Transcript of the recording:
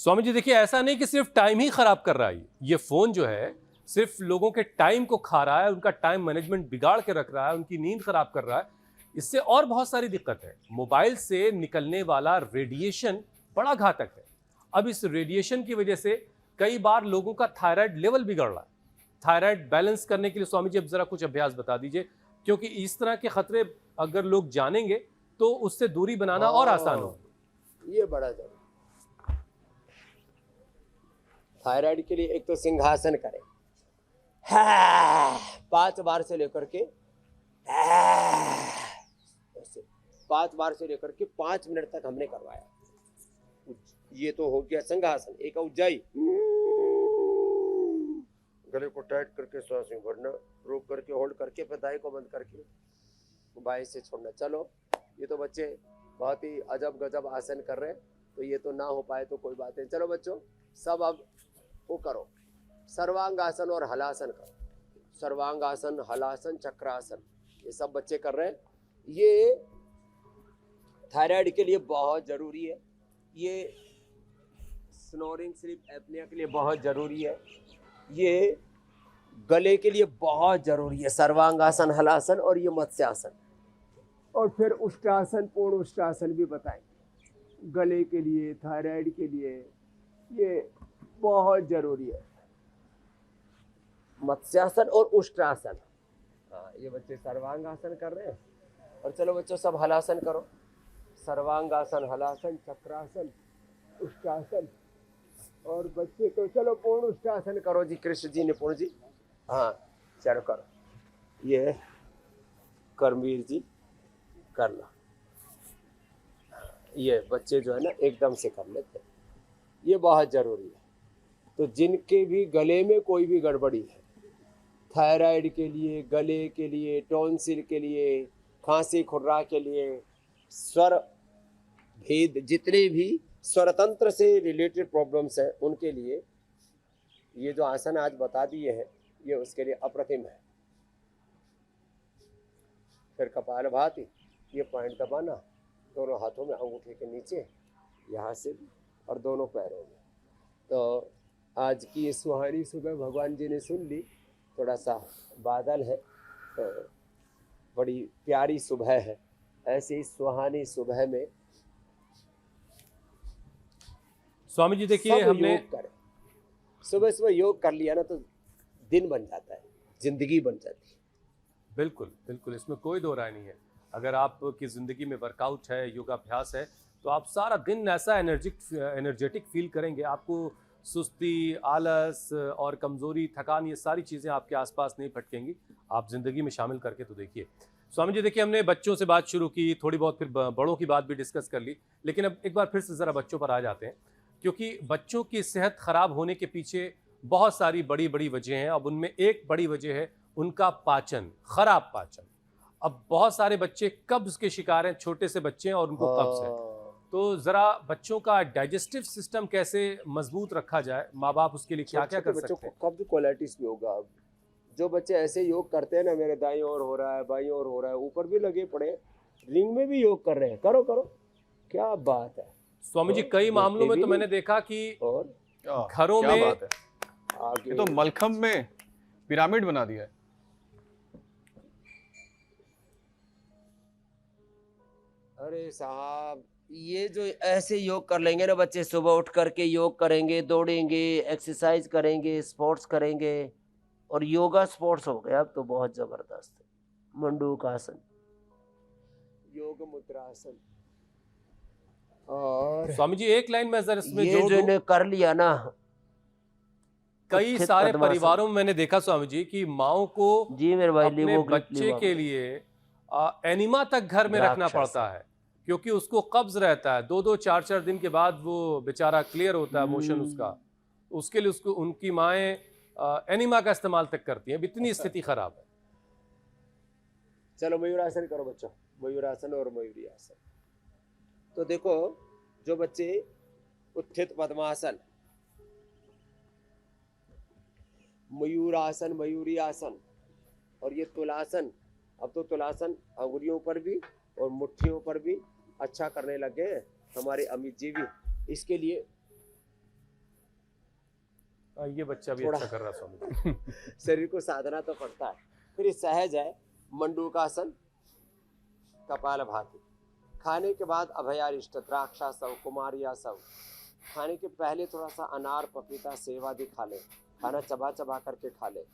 स्वामी जी देखिए, ऐसा नहीं कि सिर्फ टाइम ही खराब कर रहा है, ये फोन जो है सिर्फ लोगों के टाइम को खा रहा है, उनका टाइम मैनेजमेंट बिगाड़ के रख रहा है, उनकी नींद खराब कर रहा है। इससे और बहुत सारी दिक्कत है। मोबाइल से निकलने वाला रेडिएशन बड़ा घातक है। अब इस रेडिएशन की वजह से कई बार लोगों का थायराइड लेवल बिगड़ रहा है। थायराइड बैलेंस करने के लिए स्वामी जी अब जरा कुछ अभ्यास बता दीजिए, क्योंकि इस तरह के खतरे अगर लोग जानेंगे तो उससे दूरी बनाना और आसान होगा। ये बड़ा जरूरी। थायराइड के लिए एक तो सिंहासन करें, 5 बार से लेकर के ऐसे 5 बार से लेकर के 5 मिनट तक हमने करवाया। ये तो हो गया सिंहासन। एक उज्जाई, गले को टाइट करके सांसें भरना, रोक करके होल्ड करके फिर दाएं को बंद करके बाएं से छोड़ना। चलो, ये तो बच्चे बहुत ही अजब गजब आसन कर रहे हैं, तो ये तो ना हो पाए तो कोई बात नहीं। चलो बच्चों, सब अब वो करो, सर्वांगासन और हलासन करो। सर्वांगासन, हलासन, चक्रासन, ये सब बच्चे कर रहे हैं। ये थायराइड के लिए बहुत जरूरी है। ये स्नोरिंग स्लीप एपनिया के लिए बहुत जरूरी है। ये गले के लिए बहुत जरूरी है। सर्वांगासन, हलासन और ये मत्स्यासन, और फिर उष्ट्रासन, पूर्ण उष्ट्रासन भी बताएंगे। गले के लिए, थायराइड के लिए ये बहुत जरूरी है, मत्स्यासन और उष्ट्रासन। हाँ, ये बच्चे सर्वांगासन कर रहे हैं। और चलो बच्चों, सब हलासन करो। सर्वांगासन, हलासन, चक्रासन, उष्ट्रासन। और बच्चे तो चलो पूर्ण उष्ट्रासन करो जी। कृष्ण जी, निपुण जी, हाँ चलो करो। ये करमवीर जी करना। ये बच्चे जो है ना एकदम से कर लेते हैं, ये बहुत जरूरी है। तो जिनके भी गले में कोई भी गड़बड़ी है, थायराइड के लिए, गले के लिए, टॉन्सिल के लिए, खांसी खुर्रा के लिए, स्वर भेद, जितने भी स्वरतंत्र से रिलेटेड प्रॉब्लम्स हैं उनके लिए ये जो आसन आज बता दिए हैं, ये उसके लिए अप्रतिम है। फिर कपालभाति, ये पॉइंट दबाना दोनों हाथों में, अंगूठे के नीचे, यहाँ से भी, और दोनों पैरों में। तो आज की ये सुहानी सुबह भगवान जी ने सुन ली। थोड़ा सा बादल है, तो बड़ी प्यारी सुबह है। ऐसी सुहानी सुबह में स्वामी जी देखिए, हमने योग करें। सुबह सुबह योग कर लिया ना तो दिन बन जाता है, जिंदगी बन जाती है। बिल्कुल बिल्कुल, इसमें कोई दो राय नहीं है। अगर आपकी ज़िंदगी में वर्कआउट है, योगाभ्यास है, तो आप सारा दिन ऐसा एनर्जेटिक फील करेंगे। आपको सुस्ती, आलस और कमज़ोरी, थकान, ये सारी चीज़ें आपके आसपास नहीं भटकेंगी। आप ज़िंदगी में शामिल करके तो देखिए। स्वामी जी देखिए, हमने बच्चों से बात शुरू की, थोड़ी बहुत फिर बड़ों की बात भी डिस्कस कर ली, लेकिन अब एक बार फिर से ज़रा बच्चों पर आ जाते हैं, क्योंकि बच्चों की सेहत ख़राब होने के पीछे बहुत सारी बड़ी बड़ी वजह हैं। अब उनमें एक बड़ी वजह है उनका पाचन, खराब पाचन। अब बहुत सारे बच्चे कब्ज के शिकार हैं, छोटे से बच्चे हैं और उनको कब्ज है। तो जरा बच्चों का डाइजेस्टिव सिस्टम कैसे मजबूत रखा जाए, माँ बाप उसके लिए क्या क्या कर सकते हैं? बच्चों को कब्ज कोलाइटिस भी होगा। अब जो बच्चे ऐसे योग करते हैं ना, मेरे दाईं ओर हो रहा है, बाईं ओर हो रहा है, ऊपर भी लगे पड़े, रिंग में भी योग कर रहे हैं, करो करो, क्या बात है। स्वामी जी, कई मामलों में तो मैंने देखा कि और घरों में बात है, आगे ये तो मलखम में पिरामिड बना दिया है। अरे साहब, ये जो ऐसे योग कर लेंगे ना बच्चे, सुबह उठ करके योग करेंगे, दौड़ेंगे, एक्सरसाइज करेंगे, स्पोर्ट्स करेंगे, और योगा स्पोर्ट्स हो गया अब तो बहुत जबरदस्त। मंडूक आसन, योग मुद्रासन, और स्वामी जी एक लाइन में जरा इसमें ये जोड़ जो दूं। इन्हें कर लिया ना, कई उत्थित सारे पद्मासन। परिवारों में मैंने देखा स्वामी जी कि माओ को जी मेरे भाई, अपने लीवो ग्रिप, बच्चे लीवो के ग्रिप। लिए एनिमा तक घर में रखना द्राक्षासन। पड़ता है, क्योंकि उसको कब्ज रहता है। 2-2, 4-4 दिन के बाद वो बेचारा क्लियर होता है मोशन उसका। उसके लिए उसको उनकी माएँ एनिमा का इस्तेमाल तक करती हैं, इतनी स्थिति खराब है। चलो मयूरासन करो बच्चों, मयूरासन और मयूरी आसन। तो देखो, जो बच्चे उत्थित पद्मासन, मयूरासन, मयूरी आसन, और ये तुलासन। अब तो तुलासन अंगुलियों पर भी और मुट्ठियों पर भी अच्छा करने लगे हैं हमारे अमित जी भी। इसके लिए ये बच्चा भी थोड़ा- अच्छा कर रहा है स्वामी जी। शरीर को साधना तो पड़ता है। फिर सहज है, मंडूकासन, कपालभाति। खाने के बाद अभयारिष्ट, द्राक्षासव, कुमारियासव। खाने के पहले थोड़ा सा अनार, पपीता, सेब आदि खा ले। खाना चबा चबा करके खा ले।